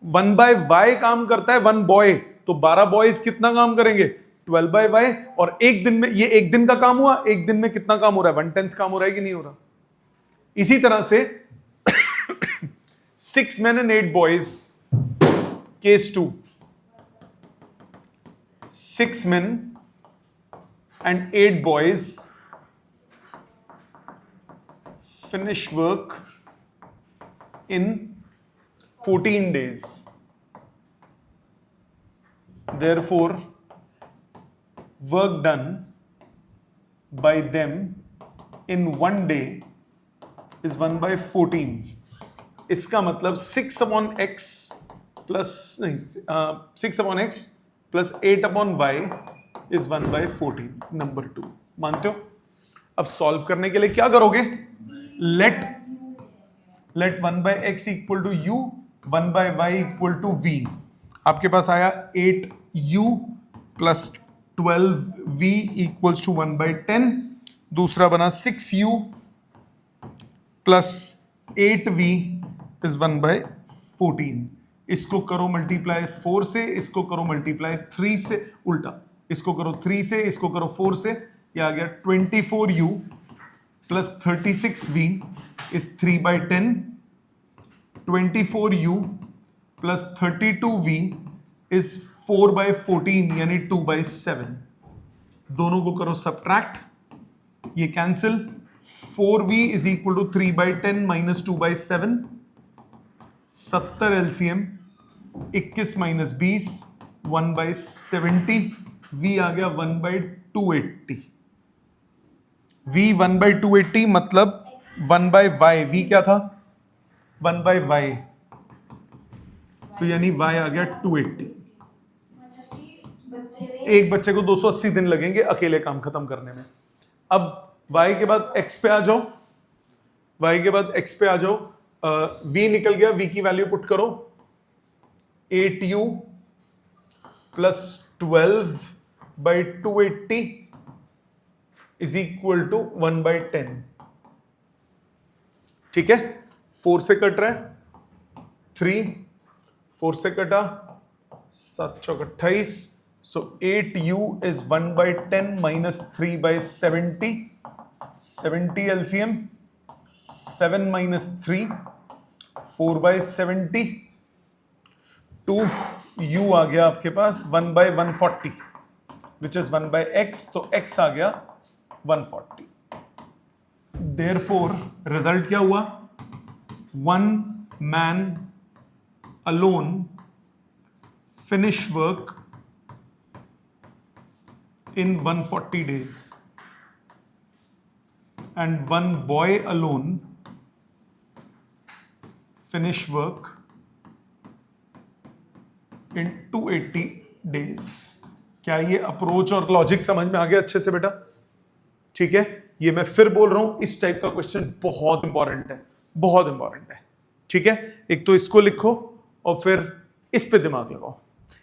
1/Y काम करता है 1 बॉय, तो 12 बॉयज कितना काम करेंगे? 12/Y, और एक दिन में, ये एक दिन का काम हुआ, एक दिन में कितना काम हो रहा है? 1/10 काम हो रहा है कि नहीं हो रहा? इसी तरह से 6 men and 8 boys, case 2, 6 men and 8 boys finish work in 14 days, therefore work done by them in 1 day is 1/14। इसका मतलब 6/X plus 6/X plus 8/Y is 1/14, number 2। मानते हो? अब सॉल्व करने के लिए क्या करोगे? Let 1/X equal to U, 1/Y equal to V। आपके पास आया 8U plus 12V equals to 1/10। दूसरा बना 6U प्लस 8V is 1/14। इसको करो मल्टीप्लाई 4 से, इसको करो मल्टीप्लाई 3 से, उल्टा इसको करो 3 से, इसको करो 4 से, ये आ गया 24u plus 36v is 3/10, 24u plus 32v is 4/14 यानी 2/7। दोनों को करो सबट्रैक्ट, ये cancel, 4v is equal to 3/10 minus 2/7, 70 LCM, 21 minus 20 1/70, v आ गया 1/280। v 1/280 मतलब 1/y, v क्या था 1/y, तो यानी y आ गया 280। एक बच्चे को 280 दिन लगेंगे अकेले काम खत्म करने में। अब y के बाद x पे आ जाओ, y के बाद x पे आ जाओ, v निकल गया, v की वैल्यू पुट करो, 8u plus 12/280 is equal to 1/10। ठीक है, 4 से कट रहा है, 3, 4 से कटा, 7 चौक 28, so 8u is 1/10 minus 3/70, 70 LCM, 7 minus 3, 4/70, 2u आ गया आपके पास 1/140 which is 1/x, तो x आ गया 140। Therefore रिजल्ट क्या हुआ, 1 man alone finish work in 140 days and 1 boy alone finish work in 280 days। क्या ये अप्रोच और लॉजिक समझ में आ गया अच्छे से बेटा? ठीक है, ये मैं फिर बोल रहा हूं, इस टाइप का क्वेश्चन बहुत इंपॉर्टेंट है, बहुत इंपॉर्टेंट है। ठीक है, एक तो इसको लिखो और फिर इस पे दिमाग लगाओ,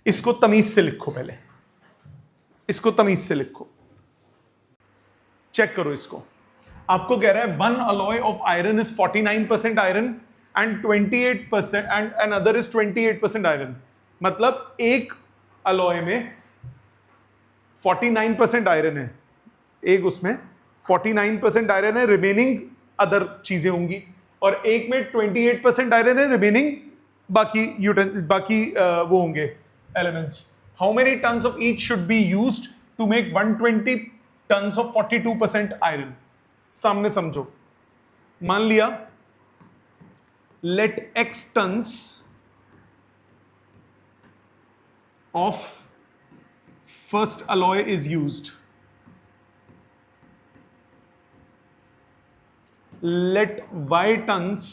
इसको तमीज से लिखो, पहले इसको तमीज से लिखो, चेक करो इसको। आपको कह रहा है 1 alloy of iron is 49% iron and 28% and another is 28% iron, मतलब एक अलॉय में 49% आयरन है, एक उसमें 49% आयरन है, रिमेनिंग अदर चीजें होंगी, और एक में 28% आयरन है, रिमेनिंग बाकी वो होंगे elements. How many tons of each should be used to make 120 tons of 42% iron? सामने समझो, मान लिया let x tons of first alloy is used, let y tons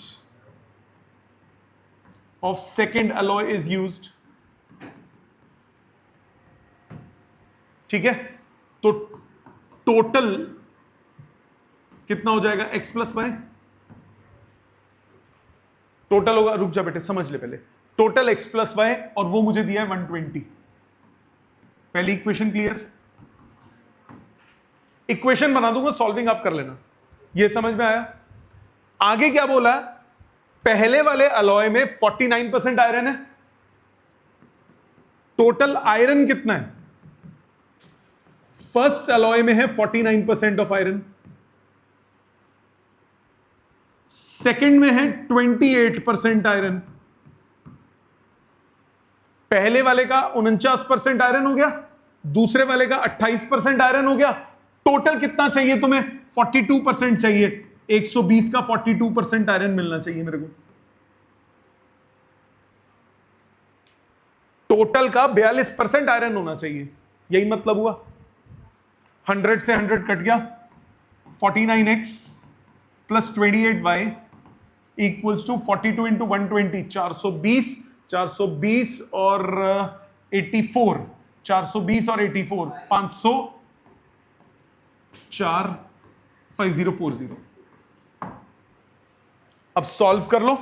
of second alloy is used। ठीक है, तो टोटल कितना हो जाएगा x प्लस वाई, टोटल होगा, रुक जा बेटे समझ ले पहले, टोटल x प्लस वाई, और वो मुझे दिया है 120। पहली इक्वेशन क्लियर, इक्वेशन बना दूंगा, सॉल्विंग आप कर लेना, ये समझ में आया? आगे क्या बोला, पहले वाले अलॉय में 49% आयरन है, टोटल आयरन कितना है, फर्स्ट अलॉय में है 49% ऑफ आयरन, सेकंड में है 28% आयरन, पहले वाले का 49% आयरन हो गया, दूसरे वाले का 28% आयरन हो गया, टोटल कितना चाहिए तुम्हें, 42% चाहिए, 120 का 42% आयरन मिलना चाहिए मेरे को, टोटल का 42% आयरन होना चाहिए, यही मतलब हुआ। 100 से 100 कट गया, 49x plus 28y equals to 42 into 120, 420, 420 और 84, 420 और 84, 500, 4, 5040। अब सॉल्व कर लो,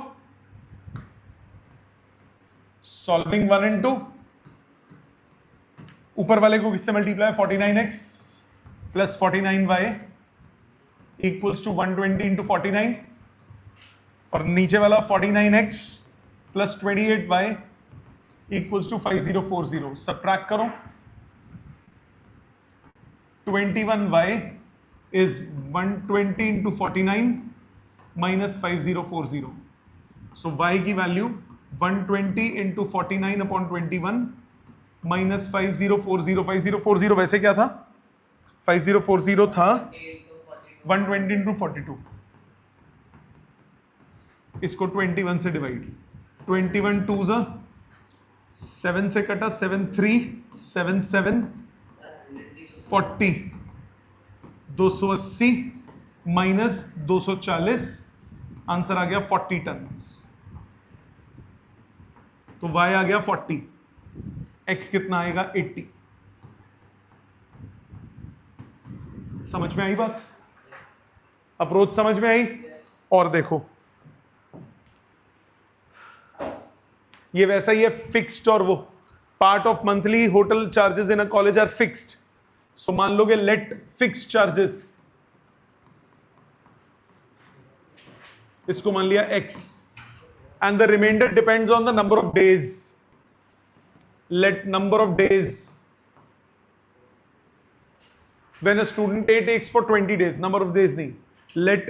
सॉल्विंग 1 इंटू ऊपर वाले को किससे multiply, 49x plus 49y equals to 120 into 49, और नीचे वाला 49x plus 28y equals to 5040. Subtract करो. 21y is 120 into 49 minus 5040. So y की वैल्यू 120 into 49 upon 21 minus 5040. 5040 वैसे क्या था? 5040 था 120 into 42. इसको 21 से डिवाइड. 21 2 जा 7 से कटा 7 3 7 7 40. 280 माइनस 240. आंसर आ गया 40 टन. तो y आ गया 40. x कितना आएगा? 80. समझ में आई बात? अप्रोच समझ में आई? और देखो ये वैसा ही है, फिक्स्ड. और वो part of monthly hotel charges in a college are fixed. So मान लोगे लेट फिक्स्ड चार्जेस, इसको मान लिया x, and the reminder depends on the number of days. Let number of days when a student A takes for 20 days, number of days नहीं, let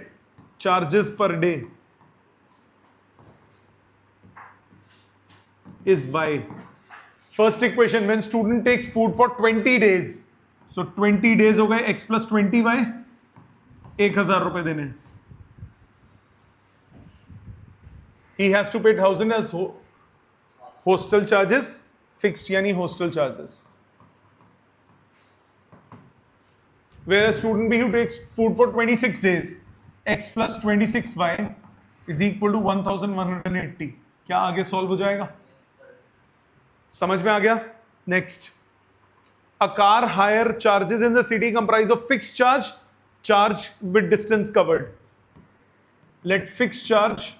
charges per day is y. First equation, when student takes food for 20 days, so 20 days हो गए x plus 20y, 1000 रुपए देने. He has to pay 1000 as hostel charges, fixed यानी hostel charges. Where a student B who takes food for 26 days, x plus 26y is equal to 1180. क्या आगे solve हो जाएगा? समझ में आ गया? Next, a car hire charges in the city comprise of fixed charge, charge with distance covered. Let fixed charge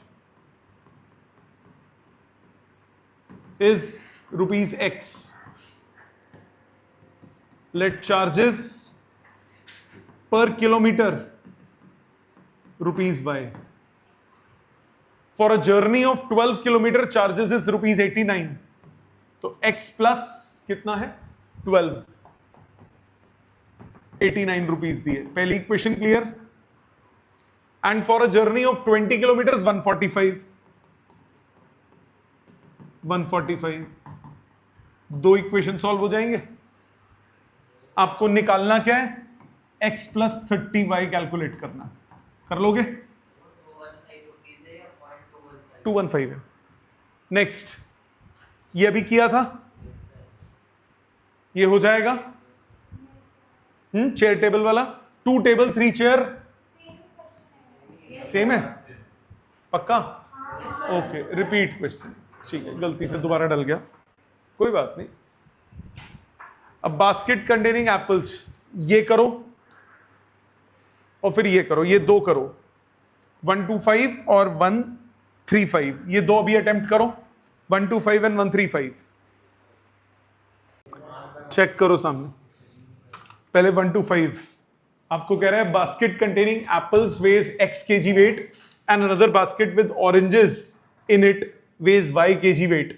is rupees x. Let charges per kilometer rupees y. For a journey of 12 kilometer charges is rupees 89. तो x plus कितना है? 12. 89 rupees दिए. पहली equation clear. And for a journey of 20 kilometre 145. 145. दो equation solve हो जाएंगे. आपको निकालना क्या है? x प्लस 30y कैलकुलेट करना. कर लोगे? 215 है. नेक्स्ट, ये अभी किया था, ये हो जाएगा. चेयर टेबल वाला 2 टेबल 3 चेयर सेम है? पक्का? Okay, repeat question. ठीक है, गलती से दोबारा डल गया, कोई बात नहीं. अब बास्केट कंटेनिंग एप्पल्स, ये करो और फिर ये करो, ये दो करो. 125 और 135, ये दो अभी अटेम्प्ट करो. 125 एंड 135 चेक करो सामने. पहले 125 आपको कह रहा है basket containing apples weighs x kg weight and another basket with oranges in it weighs y kg weight.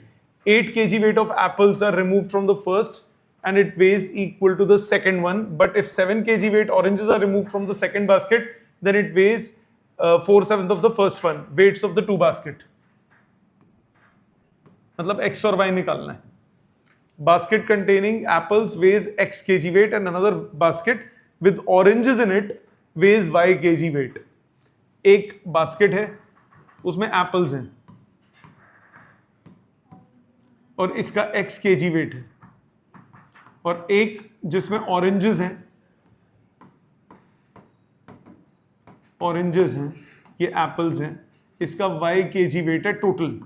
8 kg weight of apples are removed from the first and it weighs equal to the second one, but if 7 kg weight oranges are removed from the second basket, then it weighs 4/7 of the first one. Weights of the two basket. मतलब x और y निकालना है. Basket containing apples weighs x kg weight and another basket with oranges in it weighs y kg weight. एक basket है, उसमें apples हैं और इसका x kg weight है, और एक जिसमें ऑरेंजेस हैं, ये एप्पल्स हैं, इसका y kg weight है total.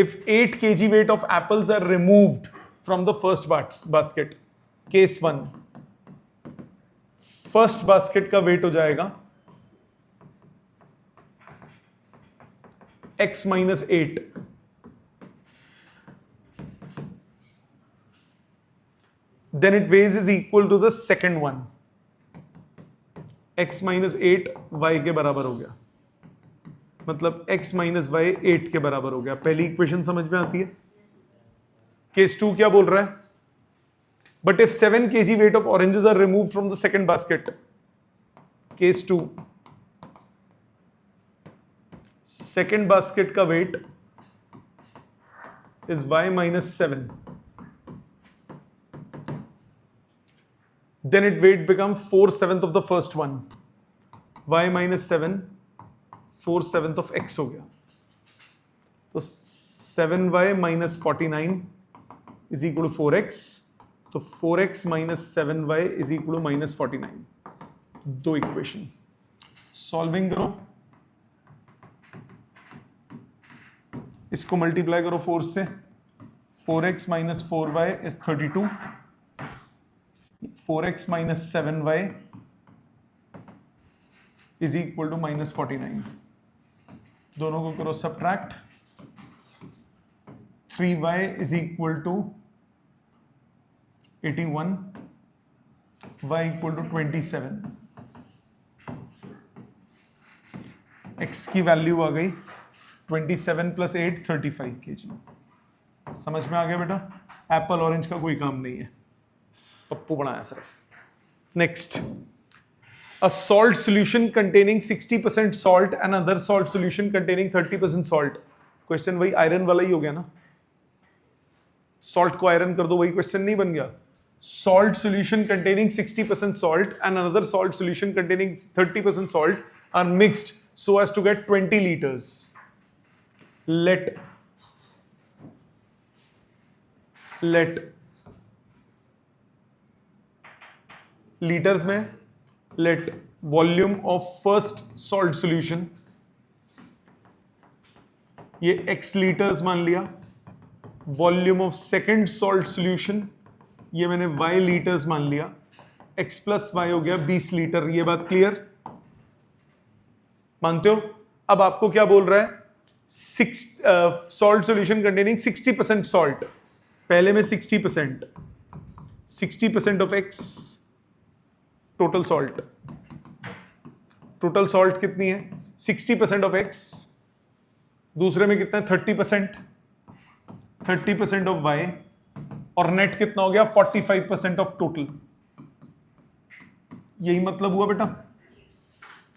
If 8 kg weight of apples are removed from the first basket, case 1, first basket का weight हो जाएगा x minus 8. Then it weighs is equal to the second one. x minus 8 y के बराबर हो गया. मतलब x minus Y 8 के बराबर हो गया। पहली इक्वेशन समझ में आती है। केस 2 क्या बोल रहा है? But if 7 kg weight of oranges are removed from the second basket, case 2 second basket का wait is y minus 7, then it weight become 4/7 of the first one, y minus 7 4/7 of x हो गया। तो 7y minus 49 is equal to 4x, तो 4x minus 7y is equal to minus 49। दो equation solving करो, इसको multiply करो 4 से, 4x minus 4y is 32, 4x minus 7y is equal to minus 49। दोनों को करो subtract, 3y is equal to 81, y equal to 27। x की वैल्यू आ गई 27 प्लस 8 35 kg। समझ में आ गया बेटा? एप्पल ऑरेंज का कोई काम नहीं है, पप्पू बनाया sir. Next, a salt solution containing 60% salt and other salt solution containing 30% salt। Question वही आयरन वाला ही हो गया ना, सॉल्ट को आयरन कर दो, वही क्वेश्चन नहीं बन गया? Salt solution containing 60% salt and another salt solution containing 30% salt are mixed so as to get 20 liters। let liters में let volume of first salt solution, ये x liters मान लिया, volume of second salt solution ये मैंने y liters मान लिया, x plus y हो गया 20 लीटर। ये बात क्लियर? मानते हो? अब आपको क्या बोल रहा है? सॉल्ट सॉल्यूशन कंटेनिंग 60% सॉल्ट, पहले में 60% of x total salt, total salt कितनी है? 60% ऑफ x, दूसरे में कितना है? 30% ऑफ y, और नेट कितना हो गया? 45% ऑफ टोटल। यही मतलब हुआ बेटा।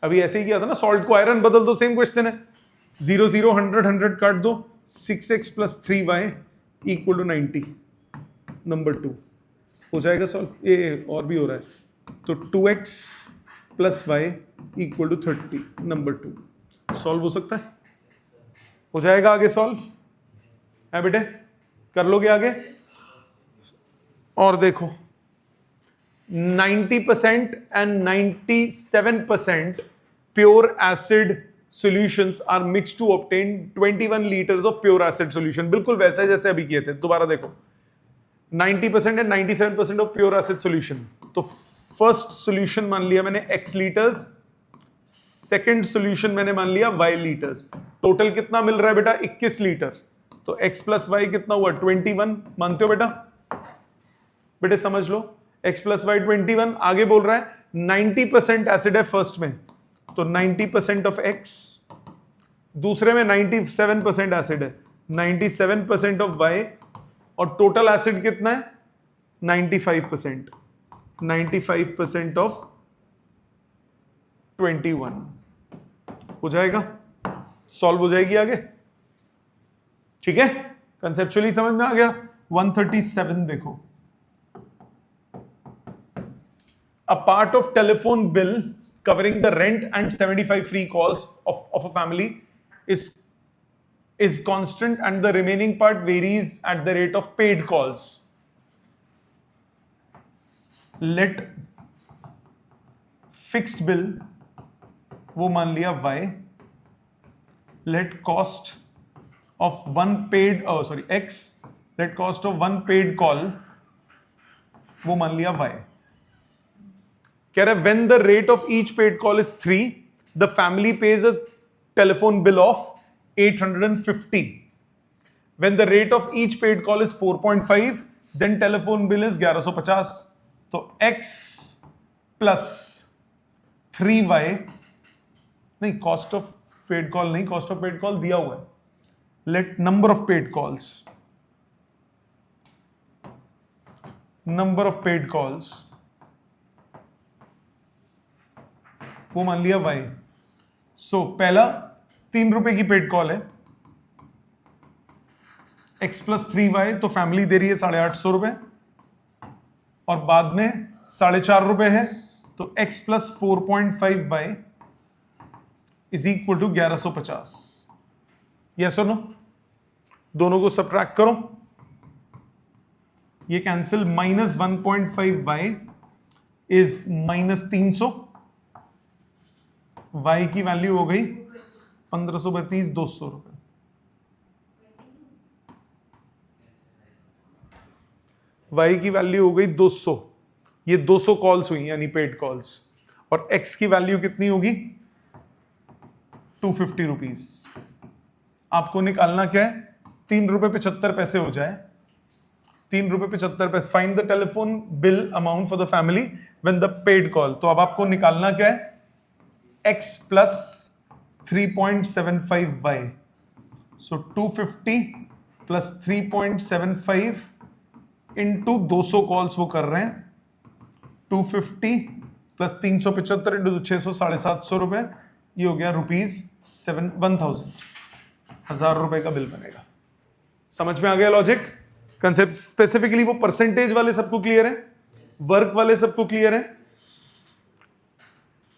अभी ऐसे ही किया था ना, सॉल्ट को आयरन बदल दो, सेम क्वेश्चन है। 0 0 100 100 काट दो, 6x plus 3y equal to 90, number 2 हो जाएगा सॉल्व। ये और भी हो रहा है, तो 2x plus y equal to 30, number 2 solve हो सकता है? हो जाएगा आगे सॉल्व है बेटे? कर लोगे आगे? और देखो 90% and 97% pure acid solutions are mixed to obtain 21 liters of pure acid solution। बिल्कुल वैसा है जैसे अभी किए थे। दोबारा देखो, 90% and 97% of pure acid solution। तो फर्स्ट सॉल्यूशन मान लिया मैंने x लीटर्स, सेकंड सॉल्यूशन मैंने मान लिया y लीटर्स। टोटल कितना मिल रहा है बेटा? 21 लीटर। तो x प्लस y कितना हुआ? 21। मानते हो बेटा? बेटे समझ लो, x प्लस वाई 21। आगे बोल रहा है 90% एसिड है फर्स्ट में, तो 90% ऑफ x, दूसरे में 97% एसिड है, 97% ऑफ y, और टोटल एसिड कितना है? 95%, 95% ऑफ 21। हो जाएगा? सॉल्व हो जाएगी आगे? ठीक है, कंसेप्चुअली समझ में आ गया? 137 देखो, a part of telephone bill covering the rent and 75 free calls of a family is constant and the remaining part varies at the rate of paid calls। let fixed bill वो मान लिया y, let cost of one paid x, let cost of one paid call वो मान लिया y। कह रहा है when the rate of each paid call is 3, the family pays a telephone bill of 850। when the rate of each paid call is 4.5, then telephone bill is 1150। तो x plus 3y नहीं, cost of paid call नहीं, cost of paid call दिया हुआ है. Late number of paid calls, number of paid calls, वो मान लिया y. सो पहला 3 रुपए की पेड कॉल है, x प्लस 3y, तो फैमिली दे रही है 850 रुपए, और बाद में 4.5 रुपए है, तो x plus 4.5y is equal to 1150. Yes और नो? दोनों को सब्ट्रैक्ट करो, ये cancel. Minus 1.5y is minus 300. y की वैल्यू हो गई 1532, 200 रुपए. y की वैल्यू हो गई 200. ये 200 कॉल्स हुई यानी पेड कॉल्स. और x की वैल्यू कितनी होगी? 250 रुपीज. आपको निकालना क्या है? 3 रुपए 75 पैसे हो जाए. 3 रुपए 75 पैसे. Find the telephone bill amount for the family when the paid call. तो अब आपको निकालना क्या है? x plus 3.75y. सो 250 प्लस 3.75 इंटू 200 कॉल्स वो कर रहे हैं. 250 प्लस 375 इंटू 600, 750 रुपए. ये हो गया ₹1000. 1000 रुपए का बिल बनेगा. समझ में आ गया लॉजिक, कंसेप्ट? स्पेसिफिकली वो परसेंटेज वाले सबको क्लियर है, वर्क वाले सबको क्लियर है.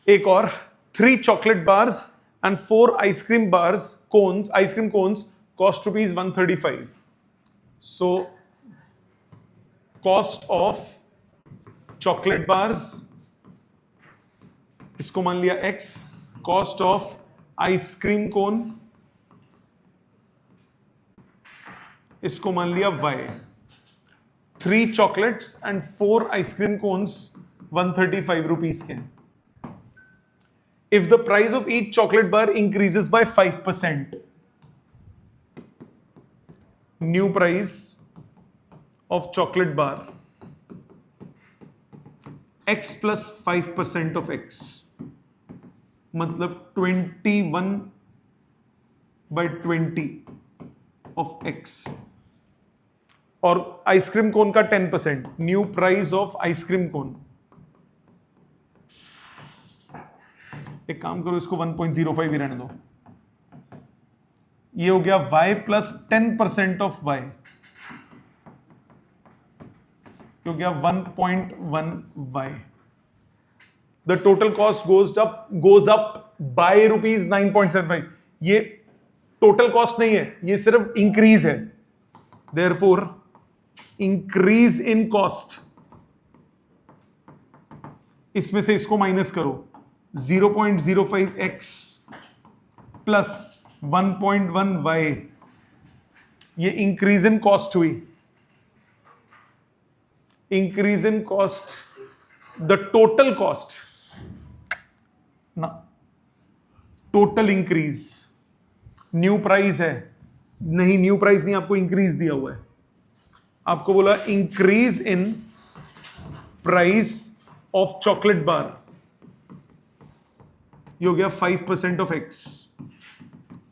एक और, 3 chocolate bars and 4 ice-cream bars, cones, ice-cream cones cost ₹135. So, cost of chocolate bars, इसको मान लिया x, cost of ice-cream cone, इसको मान लिया y. 3 chocolates and 4 ice-cream cones 135 rupees के. If the price of each chocolate bar increases by 5%, new price of chocolate bar, x plus 5% of x, मतलब 21/20 of x. और ice cream cone का 10%, new price of ice cream cone. एक काम करो, इसको 1.05 ही रहने दो. ये हो गया y प्लस 10% ऑफ y, हो गया 1.1y. The total cost goes up by ₹9.75. ये टोटल कॉस्ट नहीं है, ये सिर्फ इंक्रीज है. देयरफॉर इंक्रीज इन कॉस्ट, इसमें से इसको माइनस करो. 0.05x प्लस 1.1y, ये इंक्रीज इन कॉस्ट हुई. Increase in cost, the total cost ना, टोटल इंक्रीज. न्यू प्राइस है नहीं, न्यू प्राइस नहीं, आपको इंक्रीज दिया हुआ है. आपको बोला increase in price of chocolate bar, ये हो गया 5% of x,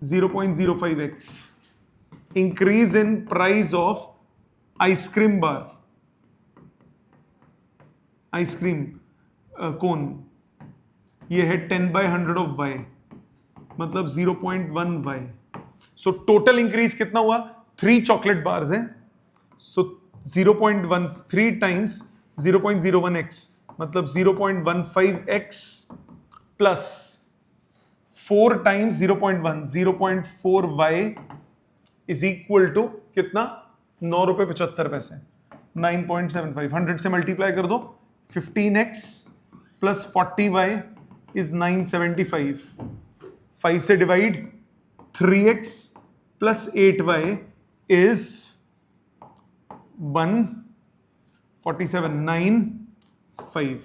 0.05x. Increase in price of ice cream bar, ice cream cone, ये है 10/100 ऑफ y, मतलब 0.1y. सो टोटल इंक्रीज कितना हुआ? 3 चॉकलेट बार्स हैं, सो 0.13 टाइम्स 0.01x, मतलब 0.15x plus 4 times 0.1, 0.4y is equal to कितना? 9 रुपए 75 पैसे, 9.75. 100 से मल्टीप्लाई कर दो. 15x plus 40y is 975. 5 से divide, 3x plus 8y is 147, 9.5.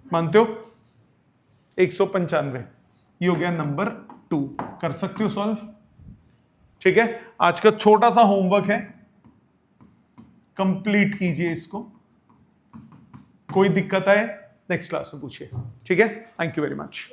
मानते हो? 195. ये हो गया नंबर 2. कर सकते हो सॉल्व? ठीक है, आज का छोटा सा होमवर्क है, कंप्लीट कीजिए इसको. कोई दिक्कत आए नेक्स्ट क्लास में पूछिए. ठीक है, थैंक यू वेरी मच.